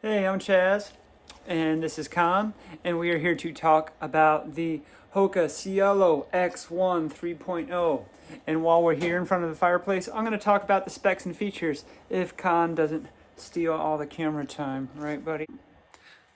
Hey, I'm Chaz, and this is Khan, and we are here to talk about the Hoka Cielo X1 3.0. And while we're here in front of the fireplace, I'm going to talk about the specs and features if Khan doesn't steal all the camera time, right, buddy?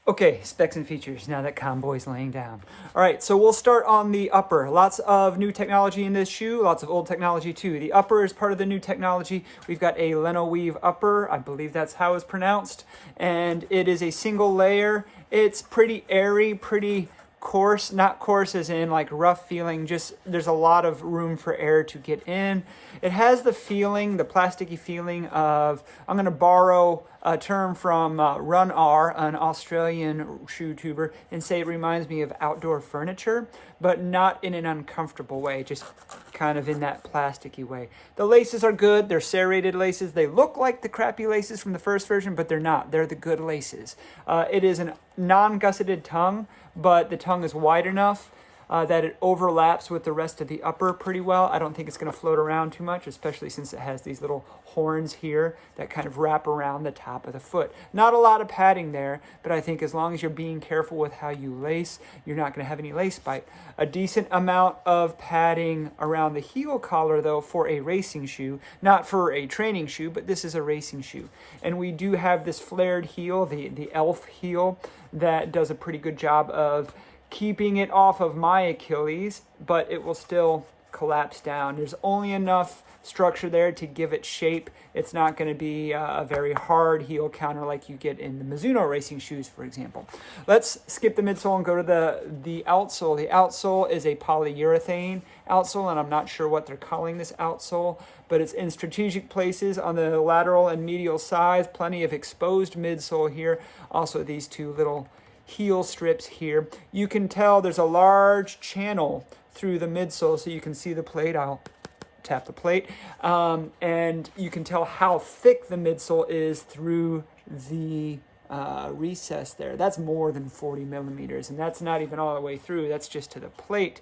Okay, specs and features, now that Convoy's laying down. All right, so we'll start on the upper. Lots of new technology in this shoe, lots of old technology too. The upper is part of the new technology. We've got a Leno weave upper, I believe that's how it's pronounced, and it is a single layer. It's pretty airy, pretty coarse, not coarse as in like rough feeling, just there's a lot of room for air to get in. It has the feeling, the plasticky feeling of, I'm going to borrow a term from Run R, an Australian shoe tuber, and say it reminds me of outdoor furniture, but not in an uncomfortable way, just kind of in that plasticky way. The laces are good. They're serrated laces. They look like the crappy laces from the first version, but they're not. They're the good laces. It is a non-gusseted tongue, but the tongue is wide enough that it overlaps with the rest of the upper pretty well. I don't think it's going to float around too much, especially since it has these little horns here that kind of wrap around the top of the foot. Not a lot of padding there, but I think as long as you're being careful with how you lace, you're not going to have any lace bite. A decent amount of padding around the heel collar, though, for a racing shoe. Not for a training shoe, but this is a racing shoe. And we do have this flared heel, the elf heel, that does a pretty good job of keeping it off of my Achilles, but it will still collapse down. There's only enough structure there to give it shape. It's not going to be a very hard heel counter like you get in the Mizuno racing shoes, for example. Let's skip the midsole and go to the outsole. The outsole is a polyurethane outsole, and I'm not sure what they're calling this outsole, but it's in strategic places on the lateral and medial sides. Plenty of exposed midsole here. Also, these two little heel strips here. You can tell there's a large channel through the midsole, so you can see the plate. I'll tap the plate, and you can tell how thick the midsole is through the recess there. That's more than 40 millimeters, and that's not even all the way through. That's just to the plate.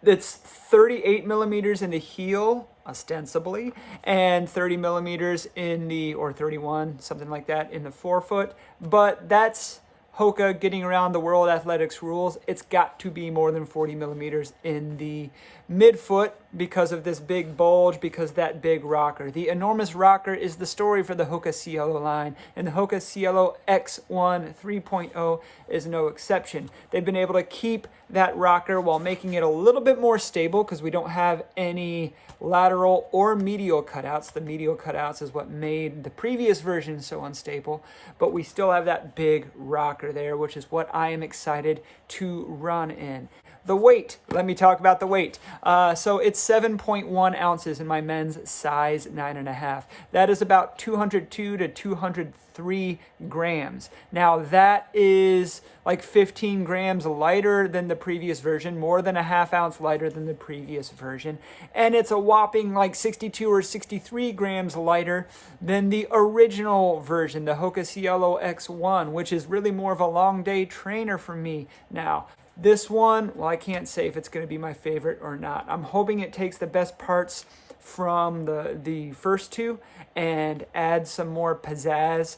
It's 38 millimeters in the heel, ostensibly, and 30 millimeters in the, or 31, something like that, in the forefoot. But that's Hoka getting around the World Athletics rules. It's got to be more than 40 millimeters in the midfoot because of this big bulge, because that big rocker. The enormous rocker is the story for the Hoka Cielo line, and the Hoka Cielo X1 3.0 is no exception. They've been able to keep that rocker while making it a little bit more stable because we don't have any lateral or medial cutouts. The medial cutouts is what made the previous version so unstable, but we still have that big rocker there, which is what I am excited to run in. The weight, let me talk about the weight. So it's 7.1 ounces in my men's size 9.5. That is about 202 to 203 grams. Now that is like 15 grams lighter than the previous version, more than a half ounce lighter than the previous version. And it's a whopping like 62 or 63 grams lighter than the original version, the Hoka Cielo X1, which is really more of a long day trainer for me now. This one, well, I can't say if it's going to be my favorite or not. I'm hoping it takes the best parts from the first two and adds some more pizzazz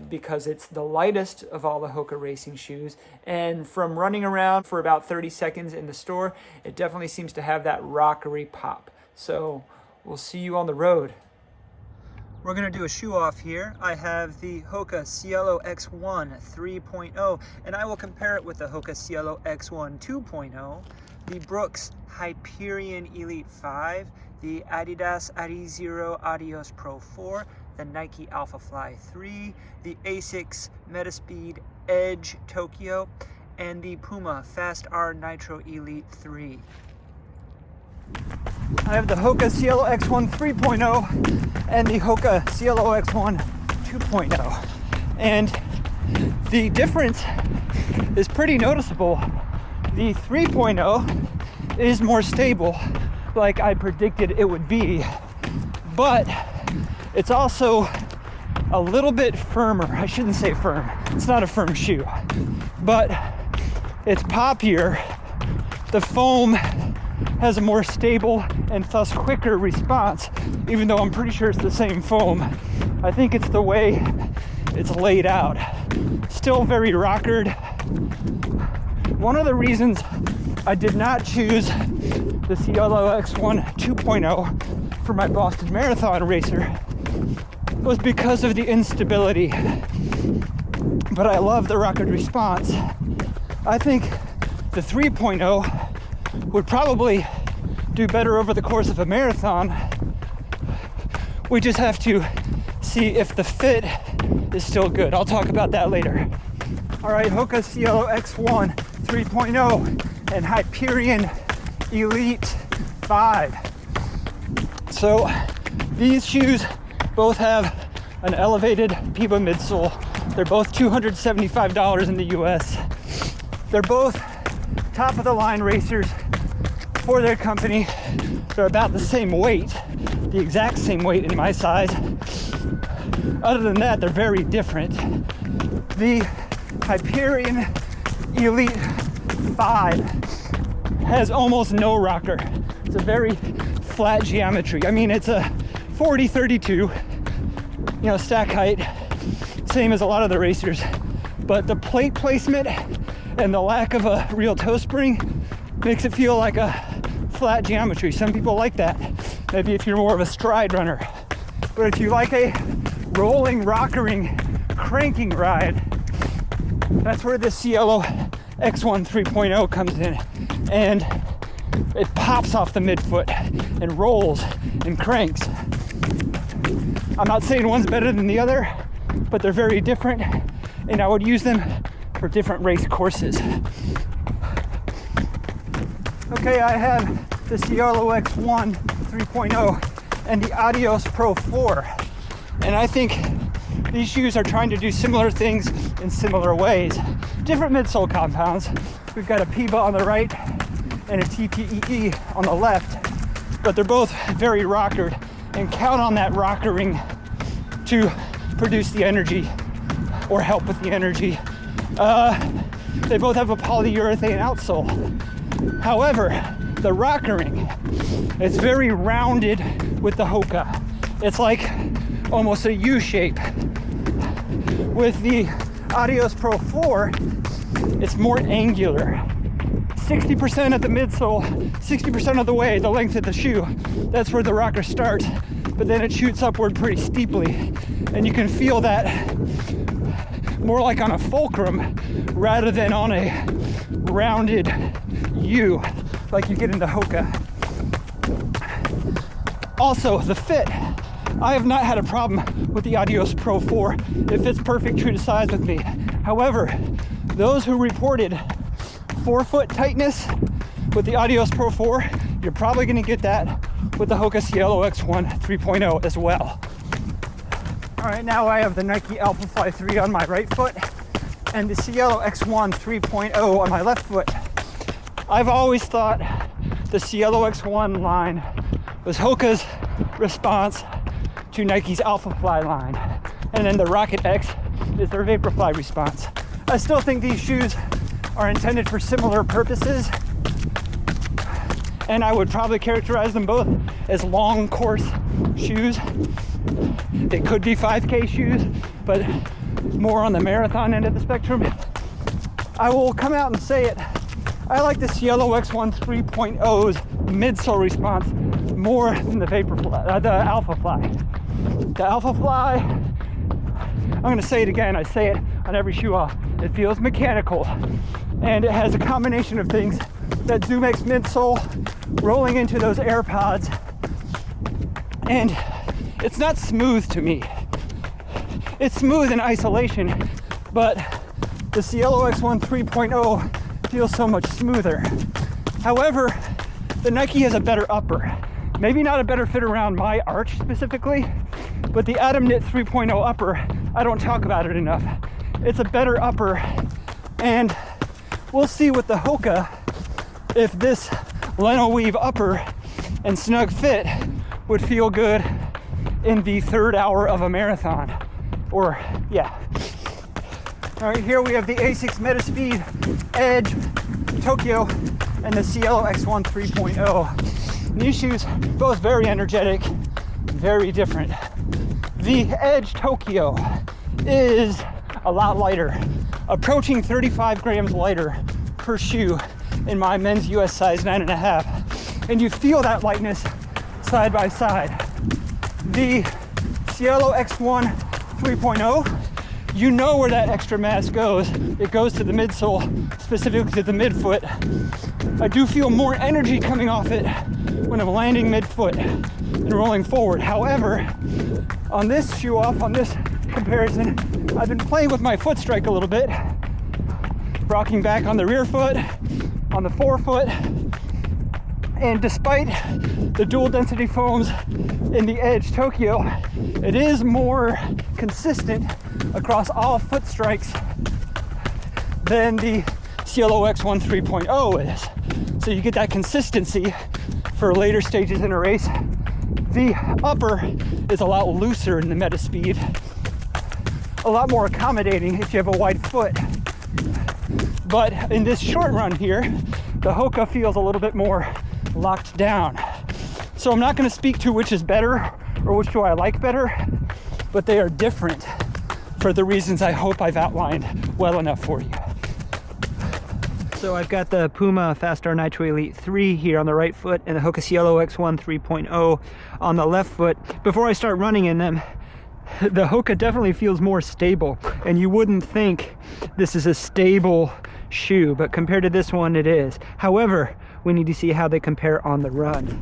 because it's the lightest of all the Hoka racing shoes. And from running around for about 30 seconds in the store, it definitely seems to have that rockery pop. So we'll see you on the road. We're going to do a shoe off here. I have the Hoka Cielo X1 3.0, and I will compare it with the Hoka Cielo X1 2.0, the Brooks Hyperion Elite 5, the Adidas Adizero Adios Pro 4, the Nike AlphaFly 3, the Asics Metaspeed Edge Tokyo, and the Puma Fast R Nitro Elite 3. I have the Hoka Cielo X1 3.0 and the Hoka Cielo X1 2.0. And the difference is pretty noticeable. The 3.0 is more stable, like I predicted it would be, but it's also a little bit firmer. I shouldn't say firm. It's not a firm shoe, but it's poppier. The foam has a more stable and thus quicker response, even though I'm pretty sure it's the same foam. I think it's the way it's laid out. still very rockered. One of the reasons I did not choose the Cielo X1 2.0 for my Boston Marathon racer was because of the instability. But I love the rockered response. I think the 3.0 would probably do better over the course of a marathon. We just have to see if the fit is still good. I'll talk about that later. All right, Hoka Cielo X1 3.0 and Hyperion Elite 5. So these shoes both have an elevated PIBA midsole. They're both $275 in the US. They're both top of the line racers for their company. They're about the same weight, the exact same weight in my size. Other than that, they're very different. The Hyperion Elite 5 has almost no rocker. It's a very flat geometry. I mean, it's a 40-32, stack height, same as a lot of the racers. But the plate placement and the lack of a real toe spring makes it feel like a flat geometry. Some people like that. Maybe if you're more of a stride runner. But if you like a rolling, rockering, cranking ride, that's where the Cielo X1 3.0 comes in. And it pops off the midfoot and rolls and cranks. I'm not saying one's better than the other, but they're very different, and I would use them for different race courses. Okay, I have the Cielo X1 3.0 and the Adios Pro 4, and I think these shoes are trying to do similar things in similar ways. Different midsole compounds. We've got a PIBA on the right and a TPEE on the left, but they're both very rockered, and count on that rockering to produce the energy or help with the energy. They both have a polyurethane outsole. However, the rockering, it's very rounded with the Hoka. It's like almost a U shape. With the Adios Pro 4, it's more angular. 60% at the midsole, 60% of the way, the length of the shoe. That's where the rocker starts, but then it shoots upward pretty steeply. And you can feel that more like on a fulcrum rather than on a rounded U like you get in the Hoka. Also, the fit. I have not had a problem with the Adios Pro 4. It fits perfect, true to size with me. However, those who reported forefoot tightness with the Adios Pro 4, you're probably going to get that with the Hoka Cielo X1 3.0 as well. All right, now I have the Nike AlphaFly 3 on my right foot and the Cielo X1 3.0 on my left foot. I've always thought the Cielo X1 line was Hoka's response to Nike's AlphaFly line, and then the Rocket X is their Vaporfly response. I still think these shoes are intended for similar purposes, and I would probably characterize them both as long course shoes. They could be 5K shoes, but more on the marathon end of the spectrum. I will come out and say it. I like the Cielo X1 3.0's midsole response more than the Vaporfly, the AlphaFly. The AlphaFly, I'm gonna say it again, I say it on every shoe off. It feels mechanical, and it has a combination of things that Zoom X midsole rolling into those AirPods, and it's not smooth to me. It's smooth in isolation, but the Cielo X1 3.0 feels so much smoother. However, the Nike has a better upper. Maybe not a better fit around my arch specifically, but the Atom Knit 3.0 upper, I don't talk about it enough. It's a better upper, and we'll see with the Hoka if this Leno Weave upper and snug fit would feel good in the third hour of a marathon. Or, yeah. All right, here we have the Asics Metaspeed Edge Tokyo and the Cielo X1 3.0. These shoes, both very energetic, very different. The Edge Tokyo is a lot lighter, approaching 35 grams lighter per shoe in my men's US size 9.5. And you feel that lightness side by side. The Cielo X1 3.0, you know where that extra mass goes. It goes to the midsole, specifically to the midfoot. I do feel more energy coming off it when I'm landing midfoot and rolling forward. However, on this shoe off, on this comparison, I've been playing with my foot strike a little bit, rocking back on the rear foot, on the forefoot, and despite the dual density foams in the Edge Tokyo, it is more consistent across all foot strikes than the Cielo X1 3.0 is. So you get that consistency for later stages in a race. The upper is a lot looser in the Metaspeed, a lot more accommodating if you have a wide foot. But in this short run here, the Hoka feels a little bit more locked down. So I'm not going to speak to which is better or which do I like better, but they are different for the reasons I hope I've outlined well enough for you. So I've got the Puma Fastar Nitro Elite 3 here on the right foot and the Hoka Cielo X1 3.0 on the left foot. Before I start running in them, the Hoka definitely feels more stable, and you wouldn't think this is a stable shoe, but compared to this one, it is. However, we need to see how they compare on the run.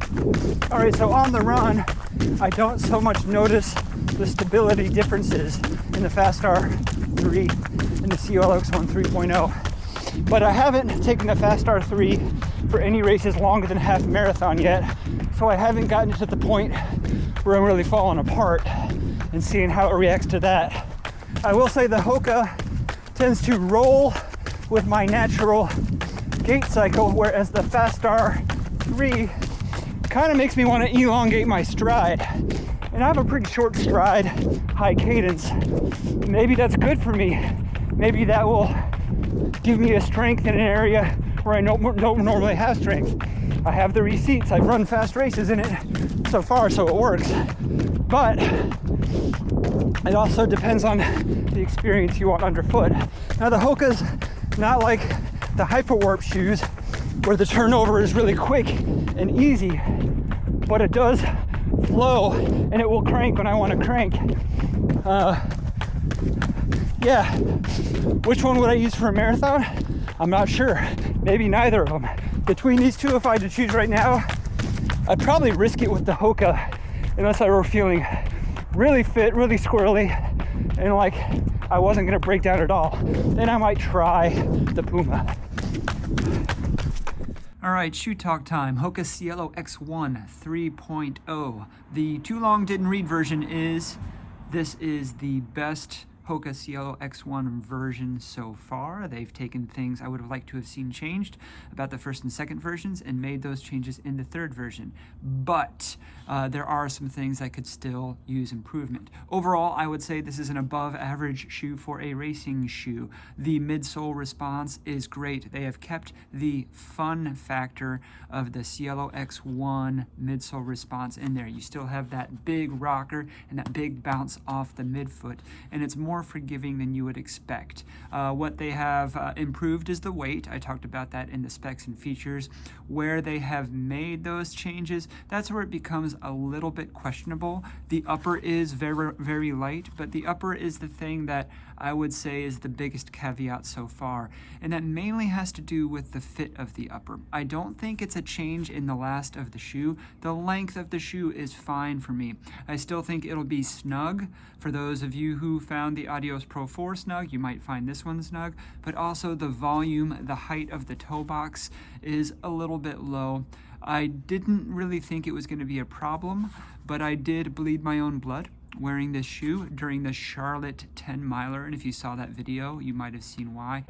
All right, so on the run, I don't so much notice the stability differences in the Fastar 3 and the Cielo X1 3.0. But I haven't taken the Fastar 3 for any races longer than half marathon yet, so I haven't gotten to the point where I'm really falling apart and seeing how it reacts to that. I will say the Hoka tends to roll with my natural gait cycle, whereas the Fastar 3 kind of makes me want to elongate my stride. And I have a pretty short stride, high cadence. Maybe that's good for me. Maybe that will give me a strength in an area where I don't normally have strength. I have the receipts. I've run fast races in it so far, so it works. But it also depends on the experience you want underfoot. Now the Hoka's not like the Hyperwarp shoes where the turnover is really quick and easy, but it does flow and it will crank when I want to crank. Yeah, which one would I use for a marathon? I'm not sure. Maybe neither of them. Between these two, if I had to choose right now, I'd probably risk it with the Hoka unless I were feeling really fit, really squirrely, and like I wasn't gonna break down at all. Then I might try the Puma. All right, shoe talk time. Hoka Cielo X1 3.0. The too long didn't read version is, this is the best Hoka Cielo X1 version so far. They've taken things I would have liked to have seen changed about the first and second versions and made those changes in the third version. But there are some things that could still use improvement. Overall, I would say this is an above average shoe for a racing shoe. The midsole response is great. They have kept the fun factor of the Cielo X1 midsole response in there. You still have that big rocker and that big bounce off the midfoot, and it's more forgiving than you would expect. What they have improved is the weight. I talked about that in the specs and features. Where they have made those changes, that's where it becomes a little bit questionable. The upper is very, very light, but the upper is the thing that I would say is the biggest caveat so far, and that mainly has to do with the fit of the upper. I don't think it's a change in the last of the shoe. The length of the shoe is fine for me. I still think it'll be snug. For those of you who found the Adios Pro 4 snug, you might find this one snug, but also the volume, the height of the toe box is a little bit low. I didn't really think it was going to be a problem, but I did bleed my own blood wearing this shoe during the Charlotte 10 miler, and if you saw that video, you might have seen why.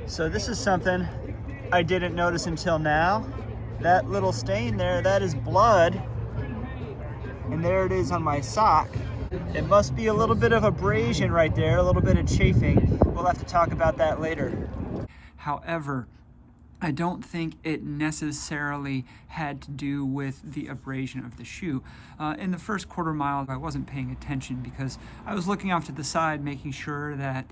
So this is something I didn't notice until now. That little stain there, that is blood, and there it is on my sock. It must be a little bit of abrasion right there, a little bit of chafing. We'll have to talk about that later. However, I don't think it necessarily had to do with the abrasion of the shoe. In the first quarter mile, I wasn't paying attention because I was looking off to the side, making sure that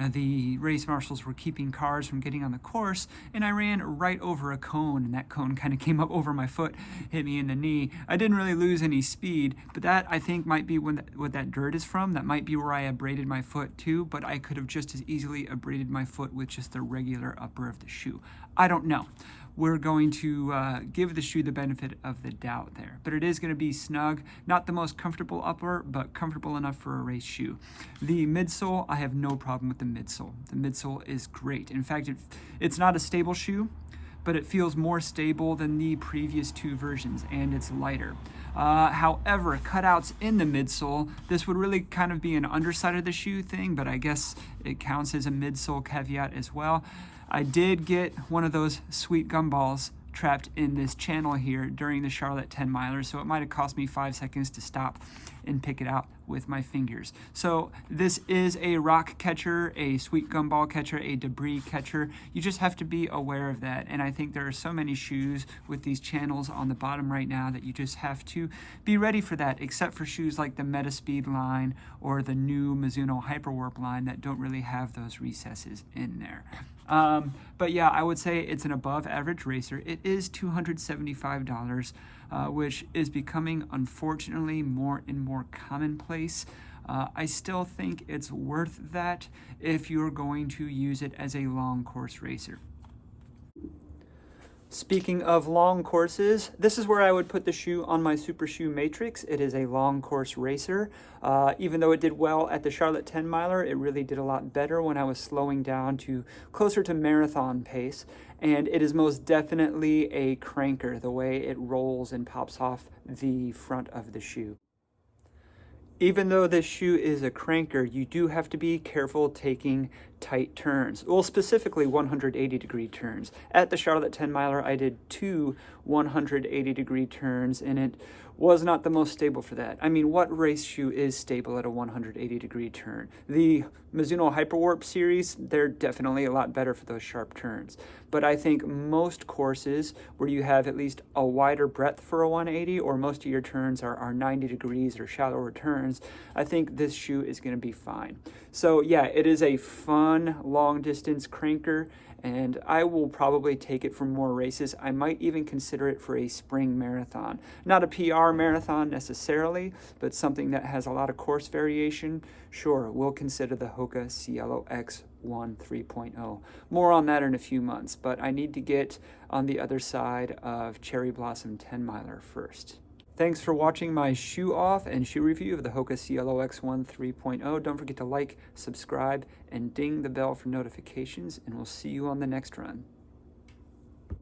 the race marshals were keeping cars from getting on the course, and I ran right over a cone, and that cone kind of came up over my foot, hit me in the knee. I didn't really lose any speed, but that I think might be what that dirt is from. That might be where I abraded my foot too, but I could have just as easily abraded my foot with just the regular upper of the shoe. I don't know. We're going to give the shoe the benefit of the doubt there. But it is going to be snug, not the most comfortable upper, but comfortable enough for a race shoe. The midsole, I have no problem with the midsole. The midsole is great. In fact, it's not a stable shoe, but it feels more stable than the previous two versions, and it's lighter. However, cutouts in the midsole, this would really kind of be an underside of the shoe thing, but I guess it counts as a midsole caveat as well. I did get one of those sweet gumballs trapped in this channel here during the Charlotte 10 miler, so it might have cost me 5 seconds to stop and pick it out with my fingers. So this is a rock catcher, a sweet gumball catcher, a debris catcher. You just have to be aware of that, and I think there are so many shoes with these channels on the bottom right now that you just have to be ready for that, except for shoes like the Metaspeed line or the new Mizuno Hyperwarp line that don't really have those recesses in there. But yeah, I would say it's an above average racer. It is $275, which is becoming, unfortunately, more and more commonplace. I still think it's worth that if you're going to use it as a long course racer. Speaking of long courses, this is where I would put the shoe on my Super Shoe Matrix. It is a long course racer. Even though it did well at the Charlotte 10 miler, it really did a lot better when I was slowing down to closer to marathon pace. And it is most definitely a cranker, the way it rolls and pops off the front of the shoe. Even though this shoe is a cranker, you do have to be careful taking tight turns. Well, specifically 180-degree turns. At the Charlotte 10 miler, I did 2 180-degree turns, and it was not the most stable for that. I mean, what race shoe is stable at a 180-degree turn? The Mizuno Hyperwarp series, they're definitely a lot better for those sharp turns. But I think most courses where you have at least a wider breadth for a 180, or most of your turns are 90 degrees or shallower turns, I think this shoe is going to be fine. So yeah, it is a fun long distance cranker, and I will probably take it for more races. I might even consider it for a spring marathon. Not a PR marathon necessarily, but something that has a lot of course variation. Sure, we'll consider the Hoka Cielo X 3.0. More on that in a few months, but I need to get on the other side of Cherry Blossom 10 miler first. Thanks for watching my shoe off and shoe review of the Hoka Cielo X 3.0. Don't forget to like, subscribe, and ding the bell for notifications, and we'll see you on the next run.